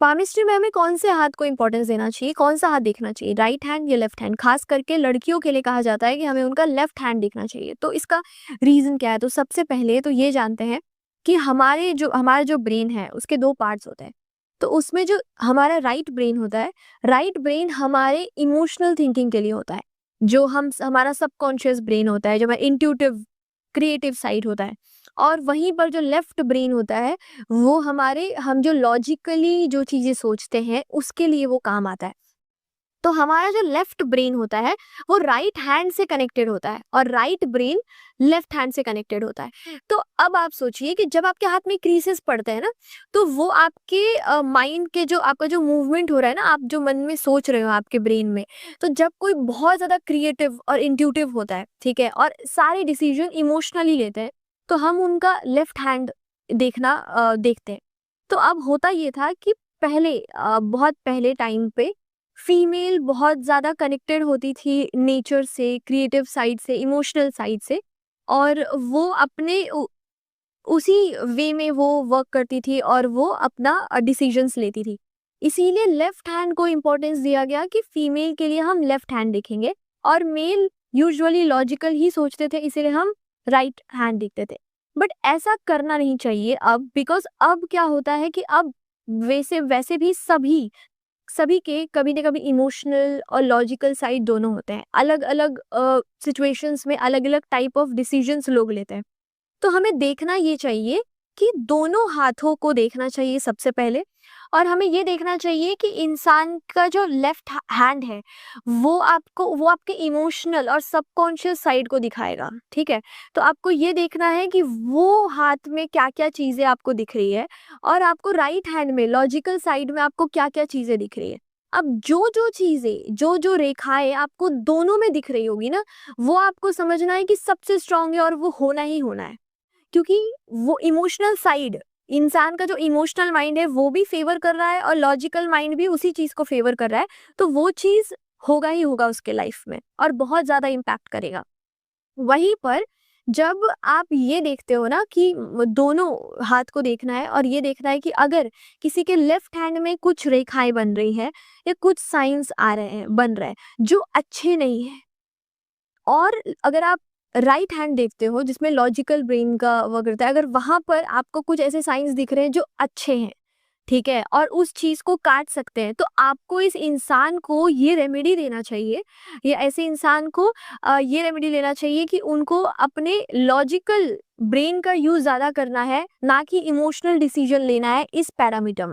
Palmistry में हमें कौन से हाथ को इम्पोर्टेंस देना चाहिए, कौन सा हाथ देखना चाहिए, राइट हैंड या लेफ्ट हैंड? खास करके लड़कियों के लिए कहा जाता है कि हमें उनका लेफ्ट हैंड देखना चाहिए। तो इसका रीज़न क्या है? तो सबसे पहले तो ये जानते हैं कि हमारा जो ब्रेन है उसके 2 पार्ट्स होते हैं। तो उसमें जो हमारा राइट ब्रेन होता है, राइट ब्रेन हमारे इमोशनल थिंकिंग के लिए होता है। जो हमारा सबकॉन्शियस ब्रेन होता है, जो हमारा इंट्यूटिव क्रिएटिव साइड होता है। और वहीं पर जो लेफ्ट ब्रेन होता है, वो हम जो लॉजिकली जो चीज़ें सोचते हैं, उसके लिए वो काम आता है। तो हमारा जो लेफ्ट ब्रेन होता है, वो राइट हैंड से कनेक्टेड होता है और राइट ब्रेन लेफ्ट हैंड से कनेक्टेड होता है। तो अब आप सोचिए कि जब आपके हाथ में क्रीसेस पड़ते हैं ना, तो वो आपके माइंड के जो आपका जो मूवमेंट हो रहा है ना, आप जो मन में सोच रहे हो आपके ब्रेन में, तो जब कोई बहुत ज़्यादा क्रिएटिव और इंट्यूटिव होता है, ठीक है? और सारे डिसीजन इमोशनली लेते हैं, तो हम उनका लेफ्ट हैंड देखते हैं। तो अब होता ये था कि बहुत पहले टाइम पे फीमेल बहुत ज़्यादा कनेक्टेड होती थी नेचर से, क्रिएटिव साइड से, इमोशनल साइड से, और वो उसी वे में वो वर्क करती थी और वो अपना डिसीजंस लेती थी। इसीलिए लेफ्ट हैंड को इम्पोर्टेंस दिया गया कि फीमेल के लिए हम लेफ्ट हैंड देखेंगे, और मेल यूजुअली लॉजिकल ही सोचते थे, इसीलिए हम राइट हैंड देखते थे। बट ऐसा करना नहीं चाहिए अब, बिकॉज़ अब क्या होता है कि अब वैसे वैसे भी सभी सभी के कभी न कभी इमोशनल और लॉजिकल साइड दोनों होते हैं। अलग-अलग सिचुएशंस में अलग-अलग टाइप ऑफ डिसीजंस लोग लेते हैं। तो हमें देखना ये चाहिए कि दोनों हाथों को देखना चाहिए सबसे पहले, और हमें ये देखना चाहिए कि इंसान का जो लेफ्ट हैंड है, वो आपके इमोशनल और सबकॉन्शियस साइड को दिखाएगा, ठीक है? तो आपको ये देखना है कि वो हाथ में क्या-क्या चीज़ें आपको दिख रही है, और आपको राइट हैंड में लॉजिकल साइड में आपको क्या-क्या चीज़ें दिख रही है। अब जो-जो चीज़ें, जो-जो रेखाएँ आपको दोनों में दिख रही होगी ना, वो आपको समझना है कि सबसे स्ट्रॉन्ग है और वो होना ही होना है। क्योंकि वो इमोशनल साइड, इंसान का जो इमोशनल माइंड है वो भी फेवर कर रहा है और लॉजिकल माइंड भी उसी चीज़ को फेवर कर रहा है, तो वो चीज़ होगा ही होगा उसके लाइफ में और बहुत ज़्यादा इम्पैक्ट करेगा। वहीं पर जब आप ये देखते हो ना कि दोनों हाथ को देखना है और ये देखना है कि अगर किसी के लेफ्ट हैंड में कुछ रेखाएँ बन रही हैं या कुछ साइन्स बन रहे हैं, जो अच्छे नहीं हैं, और अगर आप राइट हैंड देखते हो जिसमें लॉजिकल ब्रेन का वर्क करता है, अगर वहाँ पर आपको कुछ ऐसे साइंस दिख रहे हैं जो अच्छे हैं, ठीक है? और उस चीज़ को काट सकते हैं, तो आपको इस इंसान को ये रेमेडी देना चाहिए, या ऐसे इंसान को ये रेमेडी लेना चाहिए कि उनको अपने लॉजिकल ब्रेन का यूज़ ज़्यादा करना है, ना कि इमोशनल डिसीजन लेना है इस पैरामीटर में।